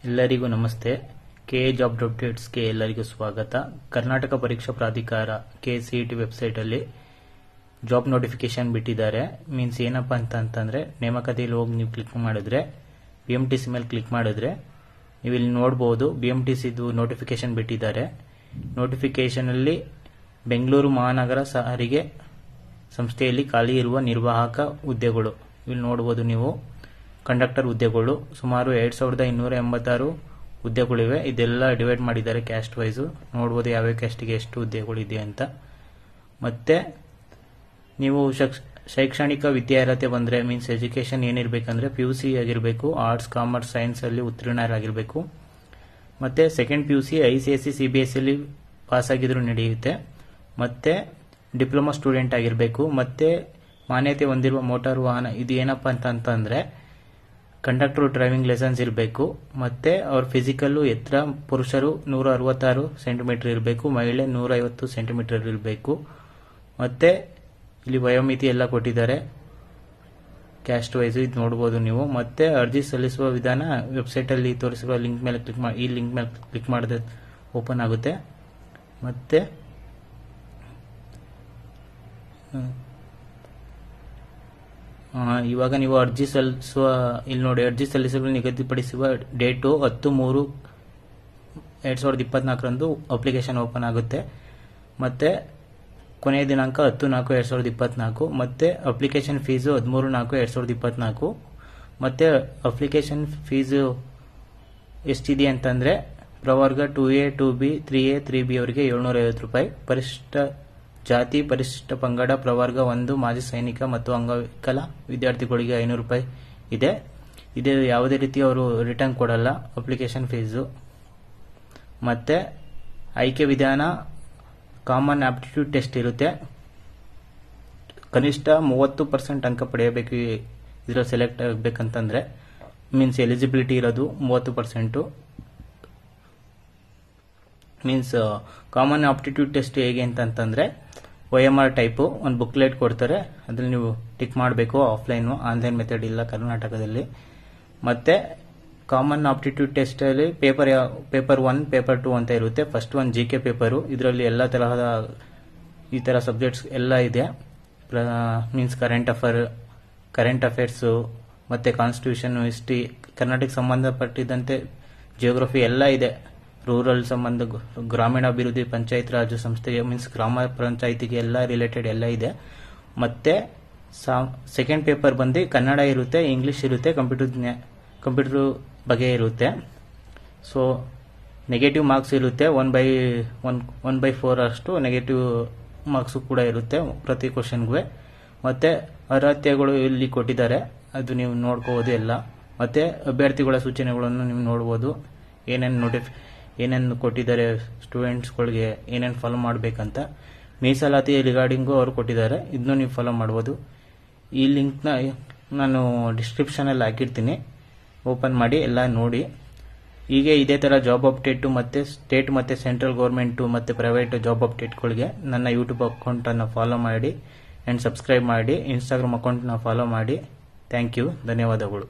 ಎಲ್ಲರಿಗೂ ನಮಸ್ತೆ. K A job ಅಪ್ಡೇಟ್ಸ್ಗೆ ಎಲ್ಲರಿಗೂ ಸ್ವಾಗತ. ಕರ್ನಾಟಕ ಪರೀಕ್ಷಾ ಪ್ರಾಧಿಕಾರ KCET ವೆಬ್ಸೈಟಲ್ಲಿ ಜಾಬ್ ನೋಟಿಫಿಕೇಶನ್ ಬಿಟ್ಟಿದ್ದಾರೆ. ಮೀನ್ಸ್ ಏನಪ್ಪ ಅಂತಂದರೆ, ನೇಮಕಾತಿಯಲ್ಲಿ ಹೋಗಿ ನೀವು ಕ್ಲಿಕ್ ಮಾಡಿದ್ರೆ BMTC ಮೇಲೆ ಕ್ಲಿಕ್ ಮಾಡಿದ್ರೆ ನೀವು ಇಲ್ಲಿ ನೋಡ್ಬೋದು BMTCದು ನೋಟಿಫಿಕೇಶನ್ ಬಿಟ್ಟಿದ್ದಾರೆ. ನೋಟಿಫಿಕೇಶನಲ್ಲಿ ಬೆಂಗಳೂರು ಮಹಾನಗರ ಸಾರಿಗೆ ಸಂಸ್ಥೆಯಲ್ಲಿ ಖಾಲಿ ಇರುವ ನಿರ್ವಾಹಕ ಹುದ್ದೆಗಳು ಇಲ್ಲಿ ನೋಡ್ಬೋದು ನೀವು. ಕಂಡಕ್ಟರ್ ಹುದ್ದೆಗಳು ಸುಮಾರು 2286 ಹುದ್ದೆಗಳಿವೆ. ಇದೆಲ್ಲ ಡಿವೈಡ್ ಮಾಡಿದ್ದಾರೆ ಕ್ಯಾಸ್ಟ್ ವೈಸು. ನೋಡ್ಬೋದು ಯಾವ್ಯಾವ ಕ್ಯಾಸ್ಟಿಗೆ ಎಷ್ಟು ಹುದ್ದೆಗಳಿದೆ ಅಂತ. ಮತ್ತೆ ನೀವು ಶೈಕ್ಷಣಿಕ ವಿದ್ಯಾರ್ಹತೆ ಬಂದರೆ ಮೀನ್ಸ್ ಎಜುಕೇಷನ್ ಏನಿರಬೇಕಂದ್ರೆ PUC ಆಗಿರಬೇಕು, ಆರ್ಟ್ಸ್ ಕಾಮರ್ಸ್ ಸೈನ್ಸಲ್ಲಿ ಉತ್ತೀರ್ಣರಾಗಿರಬೇಕು. ಮತ್ತು second PUC ICSE CBSE pass ಆಗಿದ್ರು ನಡೆಯುತ್ತೆ. ಮತ್ತು ಡಿಪ್ಲೊಮಾ ಸ್ಟೂಡೆಂಟ್ ಆಗಿರಬೇಕು. ಮತ್ತು ಮಾನ್ಯತೆ ಹೊಂದಿರುವ ಮೋಟಾರು ವಾಹನ. ಇದು ಏನಪ್ಪ ಅಂತಂದರೆ ಕಂಡಕ್ಟರ್ ಡ್ರೈವಿಂಗ್ ಲೈಸೆನ್ಸ್ ಇರಬೇಕು. ಮತ್ತು ಅವ್ರ ಫಿಸಿಕಲ್ಲು ಎತ್ತರ ಪುರುಷರು 166 ಸೆಂಟಿಮೀಟರ್ ಇರಬೇಕು, ಮಹಿಳೆ 150 ಸೆಂಟಿಮೀಟರ್ ಇರಬೇಕು. ಮತ್ತು ಇಲ್ಲಿ ವಯೋಮಿತಿ ಎಲ್ಲ ಕೊಟ್ಟಿದ್ದಾರೆ ಕ್ಯಾಸ್ಟ್ ವೈಸು, ಇದು ನೋಡ್ಬೋದು ನೀವು. ಮತ್ತು ಅರ್ಜಿ ಸಲ್ಲಿಸುವ ವಿಧಾನ ವೆಬ್ಸೈಟಲ್ಲಿ ತೋರಿಸಿರುವ ಲಿಂಕ್ ಮೇಲೆ ಕ್ಲಿಕ್ ಮಾಡಿ, ಈ ಲಿಂಕ್ ಮೇಲೆ ಕ್ಲಿಕ್ ಮಾಡಿದ್ರೆ ಓಪನ್ ಆಗುತ್ತೆ. ಮತ್ತು ಇವಾಗ ನೀವು ಅರ್ಜಿ ಸಲ್ಲಿಸುವ ಇಲ್ಲಿ ನೋಡಿ, ಅರ್ಜಿ ಸಲ್ಲಿಸಲು ನಿಗದಿಪಡಿಸುವ ಡೇಟು 10/3/2024 ಅಪ್ಲಿಕೇಶನ್ ಓಪನ್ ಆಗುತ್ತೆ. ಮತ್ತು ಕೊನೆಯ ದಿನಾಂಕ 10/4/2024. ಮತ್ತು ಅಪ್ಲಿಕೇಶನ್ ಫೀಸು 13/4/2024. ಮತ್ತು ಅಪ್ಲಿಕೇಶನ್ ಫೀಸು ಎಷ್ಟಿದೆ ಅಂತಂದರೆ ಪ್ರವರ್ಗ 2A 2B 3A 3B ಅವರಿಗೆ 750 ರೂಪಾಯಿ. ಪರಿಶಿಷ್ಟ ಜಾತಿ ಪರಿಶಿಷ್ಟ ಪಂಗಡ ಪ್ರವರ್ಗ 1 ಮಾಜಿ ಸೈನಿಕ ಮತ್ತು ಅಂಗವಿಕಲ ವಿದ್ಯಾರ್ಥಿಗಳಿಗೆ 500 ರೂಪಾಯಿ ಇದೆ. ಇದು ಯಾವುದೇ ರೀತಿ ಅವರು ರಿಟರ್ನ್ ಕೊಡಲ್ಲ ಅಪ್ಲಿಕೇಶನ್ ಫೀಸು. ಮತ್ತು ಆಯ್ಕೆ ವಿಧಾನ ಕಾಮನ್ ಆಪ್ಟಿಟ್ಯೂಡ್ ಟೆಸ್ಟ್ ಇರುತ್ತೆ. ಕನಿಷ್ಠ 30% ಅಂಕ ಪಡೆಯಬೇಕು ಇದರಲ್ಲಿ ಸೆಲೆಕ್ಟ್ ಆಗಬೇಕಂತಂದರೆ. ಮೀನ್ಸ್ ಎಲಿಜಿಬಿಲಿಟಿ ಇರೋದು 30%. ಮೀನ್ಸ್ ಕಾಮನ್ ಆಪ್ಟಿಟ್ಯೂಡ್ ಟೆಸ್ಟ್ ಹೇಗೆ ಅಂತಂದರೆ OMR ಟೈಪು ಒಂದು ಬುಕ್ಲೆಟ್ ಕೊಡ್ತಾರೆ, ಅದ್ರಲ್ಲಿ ನೀವು ಟಿಕ್ ಮಾಡಬೇಕು. ಆಫ್ಲೈನು, ಆನ್ಲೈನ್ ಮೆಥಡ್ ಇಲ್ಲ ಕರ್ನಾಟಕದಲ್ಲಿ. ಮತ್ತು ಕಾಮನ್ ಆಪ್ಟಿಟ್ಯೂಡ್ ಟೆಸ್ಟಲ್ಲಿ ಪೇಪರ್ 1 ಪೇಪರ್ 2 ಅಂತ ಇರುತ್ತೆ. ಫಸ್ಟ್ ಒಂದು GK ಪೇಪರು, ಇದರಲ್ಲಿ ಎಲ್ಲ ತರಹದ ಈ ಥರ ಸಬ್ಜೆಕ್ಟ್ಸ್ ಎಲ್ಲ ಇದೆ. ಮೀನ್ಸ್ ಕರೆಂಟ್ ಅಫೇರ್ಸು ಮತ್ತು ಕಾನ್ಸ್ಟಿಟ್ಯೂಷನ್, ಹಿಸ್ಟ್ರಿ, ಕರ್ನಾಟಕ ಸಂಬಂಧಪಟ್ಟಿದ್ದಂತೆ ಜಿಯೋಗ್ರಫಿ ಎಲ್ಲ ಇದೆ. ರೂರಲ್ ಸಂಬಂಧ, ಗ್ರಾಮೀಣಾಭಿವೃದ್ಧಿ, ಪಂಚಾಯತ್ ರಾಜ್ ಸಂಸ್ಥೆಗೆ ಮೀನ್ಸ್ ಗ್ರಾಮ ಪಂಚಾಯತಿಗೆ ಎಲ್ಲ ರಿಲೇಟೆಡ್ ಎಲ್ಲ ಇದೆ. ಮತ್ತು ಸೆಕೆಂಡ್ ಪೇಪರ್ ಬಂದು ಕನ್ನಡ ಇರುತ್ತೆ, ಇಂಗ್ಲೀಷ್ ಇರುತ್ತೆ, ಕಂಪ್ಯೂಟರ್ ಬಗ್ಗೆ ಇರುತ್ತೆ. ಸೊ ನೆಗೆಟಿವ್ ಮಾರ್ಕ್ಸ್ ಇರುತ್ತೆ. 1/4 ಅಷ್ಟು ನೆಗೆಟಿವ್ ಮಾರ್ಕ್ಸು ಕೂಡ ಇರುತ್ತೆ ಪ್ರತಿ ಕ್ವಶನ್ಗೂ. ಮತ್ತು ಅರ್ಹತೆಗಳು ಇಲ್ಲಿ ಕೊಟ್ಟಿದ್ದಾರೆ, ಅದು ನೀವು ನೋಡ್ಕೋಬೋದು ಎಲ್ಲ. ಮತ್ತು ಅಭ್ಯರ್ಥಿಗಳ ಸೂಚನೆಗಳನ್ನು ನೀವು ನೋಡ್ಬೋದು. ಏನೇನು ಕೊಟ್ಟಿದ್ದಾರೆ ಸ್ಟೂಡೆಂಟ್ಸ್ಗಳಿಗೆ, ಏನೇನು ಫಾಲೋ ಮಾಡಬೇಕಂತ. ಮೀಸಲಾತಿ ರಿಗಾರ್ಡಿಂಗು ಅವರು ಕೊಟ್ಟಿದ್ದಾರೆ, ಇದನ್ನು ನೀವು ಫಾಲೋ ಮಾಡ್ಬೋದು. ಈ ಲಿಂಕ್ನ ನಾನು ಡಿಸ್ಕ್ರಿಪ್ಷನಲ್ಲಿ ಹಾಕಿರ್ತೀನಿ, ಓಪನ್ ಮಾಡಿ ಎಲ್ಲ ನೋಡಿ. ಹೀಗೆ ಇದೇ ಥರ ಜಾಬ್ ಅಪ್ಡೇಟು ಮತ್ತು ಸ್ಟೇಟ್ ಮತ್ತು ಸೆಂಟ್ರಲ್ ಗೌರ್ಮೆಂಟು ಮತ್ತು ಪ್ರೈವೇಟ್ ಜಾಬ್ ಅಪ್ಡೇಟ್ಗಳಿಗೆ ನನ್ನ ಯೂಟ್ಯೂಬ್ ಅಕೌಂಟನ್ನು ಫಾಲೋ ಮಾಡಿ ಆ್ಯಂಡ್ ಸಬ್ಸ್ಕ್ರೈಬ್ ಮಾಡಿ. ಇನ್ಸ್ಟಾಗ್ರಾಮ್ ಅಕೌಂಟ್ನ ಫಾಲೋ ಮಾಡಿ. ಥ್ಯಾಂಕ್ ಯು, ಧನ್ಯವಾದಗಳು.